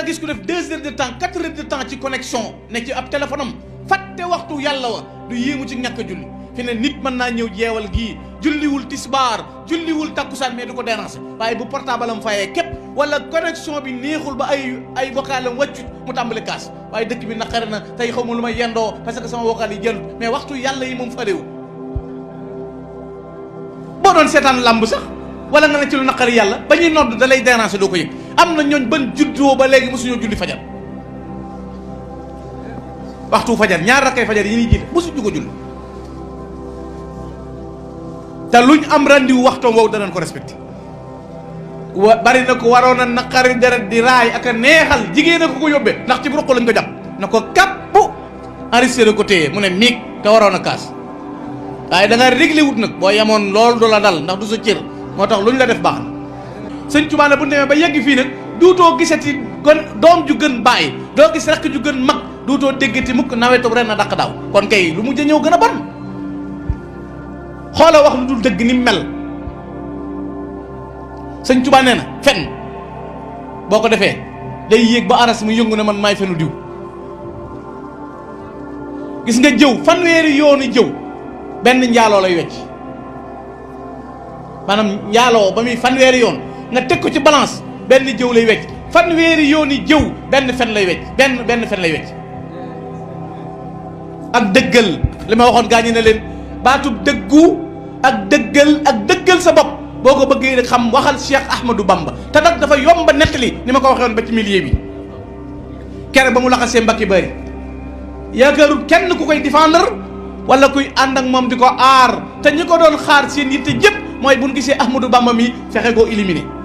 nga gis ku def 2 heures de temps 4 heures de temps ci connexion ne ci ab téléphone am fàtte waxtu yàlla wa du yéemu ci ñàkk a julli fi ne nit mën naa ñëw jeewal gii julliwul tisbaar julliwul takkusaan mais du ko déranger waaye bu portable am fayee képp wala connexion bi neexul ba ay vocal am wàccut mu tàmbali kaas waaye dëkk bi naqari na tey xaw ma lu may yendoo parce que sama vocal yi jëlut mais waxtu yàlla yi moom farewu boo doon seetaan lamb sax wala nga ne ci lu naqari yàlla ba ñuy nodd da lay déranger doo ko yëg am na ñooñ ban juddoo ba léegi mosuñoo julli fajar waxtu fajar ñaar rakkay fajar yi ñuy jiite mosuñu ko julli te luñ am rendez-vous waxtoom woowu danañ ko respecté bari na ko waroon a naqari deret di raay ak a neexal jigéen a ko yóbbee ndax ci ruq lañ ko jàpp na ko kàpp enregistré ko téye mu ne miig te waroon a kaas waaye da nga réglé wut nag boo yemoon loolu du la dal ndax du sa cër moo tax lu ñu la def baax na sëñ Tuubaa ne bu demee ba yegg fii nag duutoo gisati gën doom ju gën bàyyi doo gis rakk ju gën mag duutoo déggati mukk nawetu ren na dàq daaw kon kay lu mujj a ñëw gën a bon xoola wax lu dul dëgg ni mel sëñ Tuubaa nee na fen boo ko defee day yéeg ba aras mu yëngu ne man maay fenu diw gis nga jëw fanweeri yooni jëw benn njaaloo lay wecc maanaam njaaloo ba muy fanweeri yoon nga teg ko ci balance benn jëw lay wecc fanweeri yooni jëw benn fen lay wecc benn fen lay wecc ak dëggal li ma waxoon gaañi ne leen baatub dëggu ak dëggal sa bopp boo ko bëggee rek xam waxal Cheikh Ahmadou Bamba te nag dafa yomba nettali ni ma ko waxee woon ba ci milieu bi kere ba mu laxasee mbakki bari yaakaarul kenn ku koy défendre wala kuy ànd ak moom di ko aar te ñi ko doon xaar seen yitte jëpp mooy bu ñu gisee Ahmadou Bamba mi fexe koo éliminer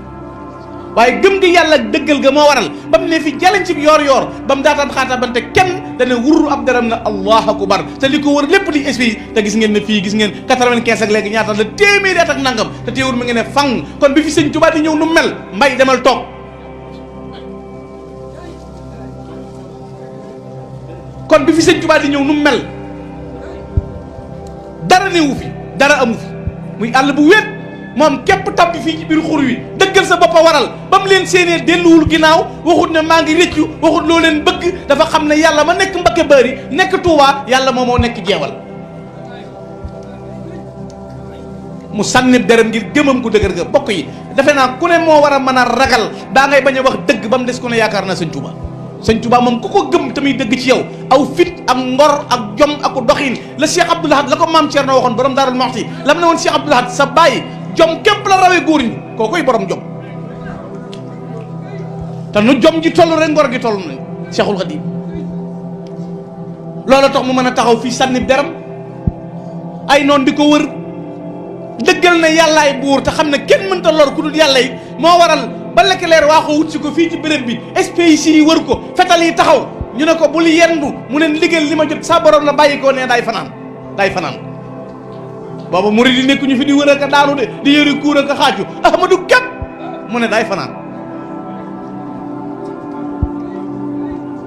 waaye gëm gi yàlla dëggal ga moo waral ba mu ne fi jaleñ ci yoor ba mu daataan xaatabante kenn dana wurru ab daram na allahu akbar te li ko wër lépp di esprit te gis ngeen ne fii gis ngeen 95 ak léegi ñaata la téeméeri at ak nangam te teewul mi ngi ne fang kon bi fi sëñ Tuubaa di ñëw nu mel mbay demal toog kon bi fi sëñ Tuubaa di ñëw nu mel dara newu fi dara amu fi muy àll bu wéet moom képp tabbi fii ci biir xur wi dëggal sa bopp a waral ba mu leen séenee delluwul ginnaaw waxut ne maa ngi rëccu waxut loo leen bëgg dafa xam ne yàlla ma nekk Mbakke Bari nekk Touba yàlla moom moo nekk jeewal mu sànni dërëm ngir gëmam ku dëgër ga bokk yi defe naa ku ne moo war a mën a ragal daa ngay bañ a wax dëgg ba mu des ku ne yaakaar na sëñ Touba sëñ Touba moom ku ko gëm tamit dëgg ci yow aw fit ak ngor ak jom ak doxin la Cheikh Abdoul Ahad la ko maam Thierno waxoon borom Daarul Muxti la mu ne woon Cheikh Abdoul Ahad sa bàyyi jom képp la rawee góor ñi koo koy borom jom te nu jom ji toll rek ngor gi toll nañ Cheikhul Khadim loolu tax mu mën a taxaw fii sànni deram ay noon di ko wër dëggal na yàllaay buur te xam ne kenn mënta lor ku dul yàlla yi moo waral ba Leclerc waa ko wut si ko fii ci béréb bi SPIC yi wër ko fetal yi taxaw ñu ne ko bul yendu mu ne liggéey li ma jot sa borom la bàyyi ko ne day fanaan booba murid yi nekkuñu fi di wër ak a daanu de di yëri kuur ak a xaaju Ahmadou képp mu ne day fanaan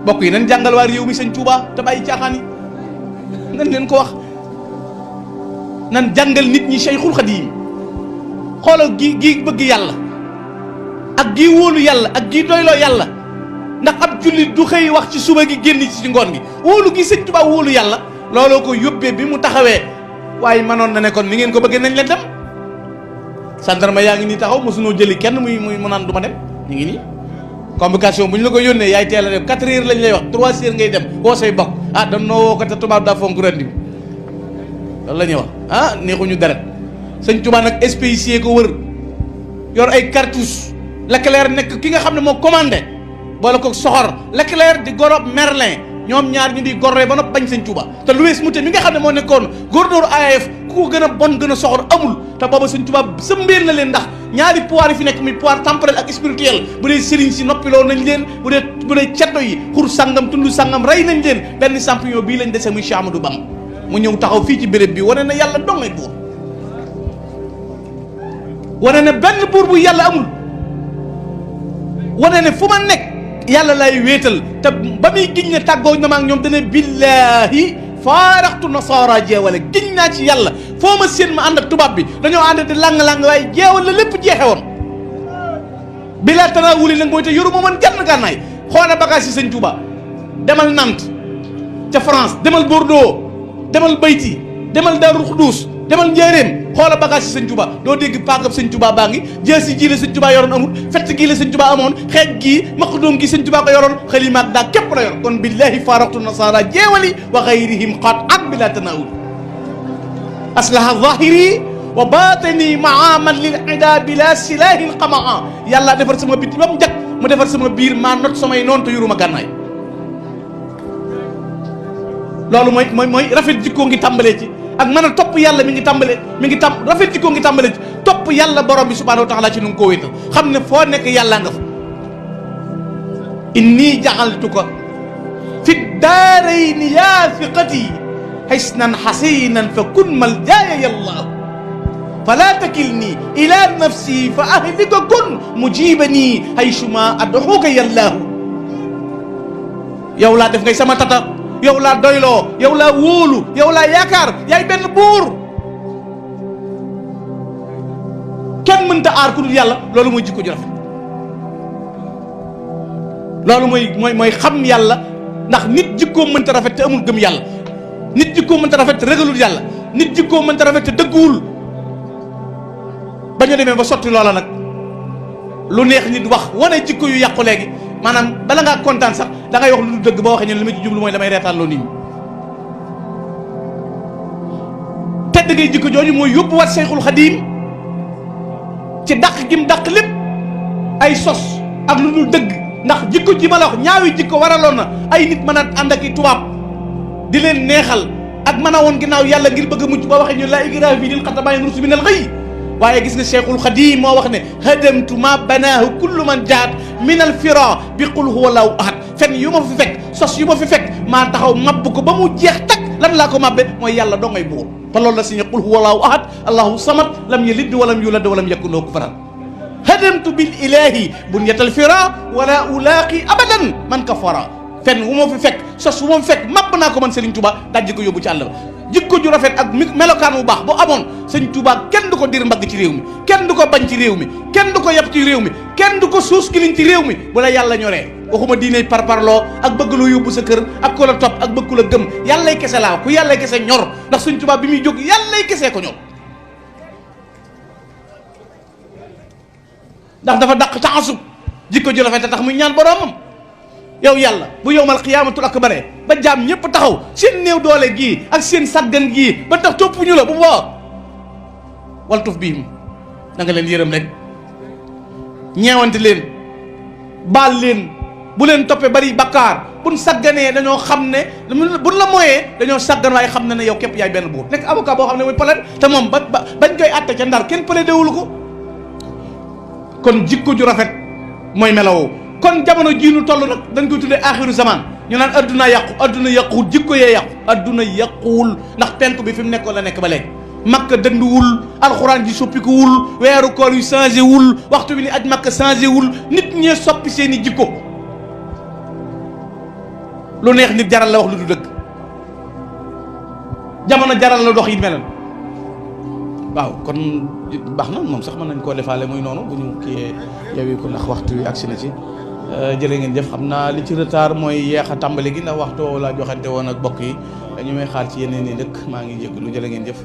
bokk yi nañ jàngal waa réew mi sëñ Touba te bàyyi caaxaan yi nañ leen ko wax nan jàngal nit ñi Cheikhul Khadim xoolal gi bëgg yàlla ak gi wóolu yàlla ak gi doyloo yàlla ndax ab jullit du xëy wax ci suba gi génn ci ngoon gi wóolu gi sëñ Touba wóolu yàlla looloo ko yóbbee bi mu taxawee waaye manoon na ne kon ni ngeen ko bëggee nañ leen dem gendarme yaa ngi nii taxaw mosunoo jëli kenn mu naan du ma dem ñu ngi nii convocation bu ñu la ko yónnee yaay teel a dem 4 heures lañ lay wax 3 heures ngay dem woo say bokk dan noo woo ko te tubaab daa fonk rendi bi loolu la ñuy wax neexuñu deret sëñ Tuubaa nag SPIC ko wër yor ay cartouche Leclerc nekk ki nga xam ne moo commandé boole ko soxor Leclerc di gorob Merlin ñoom ñaar ñu di gorree ba nopp bañ sëñ Touba te Louis Moutet mi nga xam ne moo nekkoon gouverneur AAF ku ko gën a bon gën a soxor amul te booba sëñ Touba sëmbeel na leen ndax ñaari pouvoir yi fi nekk muy pouvoir temporel ak spirituel bu dee sëriñ si noppiloo nañ leen bu dee ceddo yi xur sangam tund sangam rey nañ leen benn champion bii lañ dese muy Cheikh Amadou Bamba mu ñëw taxaw fii ci béréb bi wane na yàlla dongay buur wane ne benn buur bu yàlla amul wane ne fu ma nekk yàlla lay wéetal te ba muy giñ ne tàggoo na ma ak ñoom dane billaahi faaraxtu nasaara jeewale giñ naa ci yàlla foo ma seen ma ànd ak tubaab bi dañoo ànd di lang-lang waaye jeewal la lépp jeexe woon bi laa tanaawuli nag mooy te yoru ma man genn gànnaay xoola bagage yi sëñ Touba demal Nantes ca France, demal Bordeaux, demal Bayti, demal Darou Khoudoss, demal Njaaréem, xoola bagage yi sëñ Touba doo dégg paakab sëñ Touba baa ngi jeesi ji la sëñ Touba yoroon amul, fett gii la sëñ Touba amoon, xeej gii maqdoom gi sëñ Touba ko yoroon, xalima ak daa képp la yor. kon billahi faaraqtu nasara jeewali wa gayrihim qat'an bila tanawul aslaha zahiri wa batini maaman lil ida bila silahil qamaa. yàlla defar sama biti ba mu njëkk mu defar sama biir maa not samay noonu te yoruma gànnaay. loolu mooy rafet jikkoo ngi tàmbalee ci ak mën a topp yàlla mi ngi rafet jikkoo ngi tàmbalee ci topp yàlla borom bi subhanahu wa taala ci nu ngi koo wéetal xam ne foo nekk yàlla nga fa. inni jaxaltuka fi daarayni yaa fiqati xisnan xasinan fa kun maljaaya yallahu fala takilni ila nafsi fa ahlika kun mujibani haysuma adxuka yallahu. yow laa def ngay sama tata, yow laa doyloo, yow laa wóolu, yow laa yaakaar, yaay benn buur. kenn mënta aar ku dul yàlla. loolu mooy jikko ju rafet. loolu mooy xam yàlla, ndax nit jikkoom mënta rafet te amul gëm yàlla. nit jikkoom mënta rafet te ragalul yàlla. nit jikkoom mënta rafet te dëgguwul. ba ñu demee ba sotti loola nag lu neex nit wax wane jikko yu yàqu léegi maanaam bala ngaa kontaan sax da ngay wax lu dëgg boo waxee ñu li ma ci jublu mooy damay reetaan loo nit ñi. tedd ngay jikko jooju mooy yóbbuwaat Seyxul Xadiim ci dàq gi mu dàq lépp ay sos ak lu dul dëgg. ndax jikko ji ma la wax ñaawi jikko waraloon na ay nit mën a ànd ak i tubaab di leen neexal ak mën a woon ginnaaw yàlla ngir bëgg a mucc ba waxee ñu laa ikraaha fii diin qad tabayyana rushdu minal ghayy. waaye gis nga Cheikhul Khadim moo wax ne hadamtu ma banaahu kullu man jaat min al fira bi qul huwa allahu ahad. fen yu ma fi fekk sos yu ma fi fekk maa taxaw mabb ko ba mu jeex tak. lan laa ko mabbe mooy yàlla doo ngay buur te loolu la si ne qul huwa allahu ahad allahu samad lam yalid walam yulad walam yakun lahu kufuwan. hadamtu bil ilahi bunyatal fira wala ulaaqi abadan man kafara. fen wu ma fi fekk sos wu ma fi fekk mabb naa ko man Serigne Touba dajji ko yóbbu ci àll ba. jikko ju rafet ak melokaan bu baax bu amoon Serigne Touba kenn du ko dir mbagg ci réew mi, kenn du ko bañ ci réew mi, kenn du ko yab ci réew mi, kenn du ko suus giliñ ci réew mi. bu la yàlla ñoree waxuma diine parparloo ak bëgg loo yóbbu sa kër ak ko la topp ak bëgg ku la gëm. yàllay kese laa ku yàllay kese ñor ndax Serigne Touba bi muy jóg yàllay kese ko ñor. ndax dafa dàq taasub jikko ju rafet tax muy ñaan boromam. yow yàlla bu yowmal xiyaamatul akbar ba jaam ñëpp taxaw seen néew doole gii ak seen saggan gii ba tax topp ñu la bu boobaa waltuf biim da nga leen yërëm rek ñeewante leen baal leen bu leen toppee bari bakkaar buñ sagganee dañoo xam ne buñ la mooyee dañoo saggan waaye xam ne ne yow képp yaay benn buur. nekk avocat boo xam ne mooy plaide te moom bañ koy àtte ca ndar kenn plaidé wul ko. kon jikko ju rafet mooy melawoo. kon jamono jii nu toll nag dañ koy tuddee axiru zaman ñu naan adduna yàqu adduna yàquwul jikko yee yàqu adduna yàquwul ndax penk bi fi mu nekkoon la nekk ba léegi. makka dënduwul alxuraan ji soppikuwul weeru koor yu changé wul waxtu bi ni aj makka changé wul nit ñee soppi seen i jikko. lu neex nit jaral la wax lu du dëgg jamono jaral la dox yi mel waaw kon baax na moom sax mën nañ koo defaale muy noonu bu ñu kiyee yow ko ndax waxtu wi agsi na ci. jërë ngeen jëf xam naa li ci retard mooy yeex a tàmbali gi ndax waxtu laa joxante woon ak bokk yi dañu may xaar ci yeneen i dëkk maa ngi jégalu jërë ngeen jëf.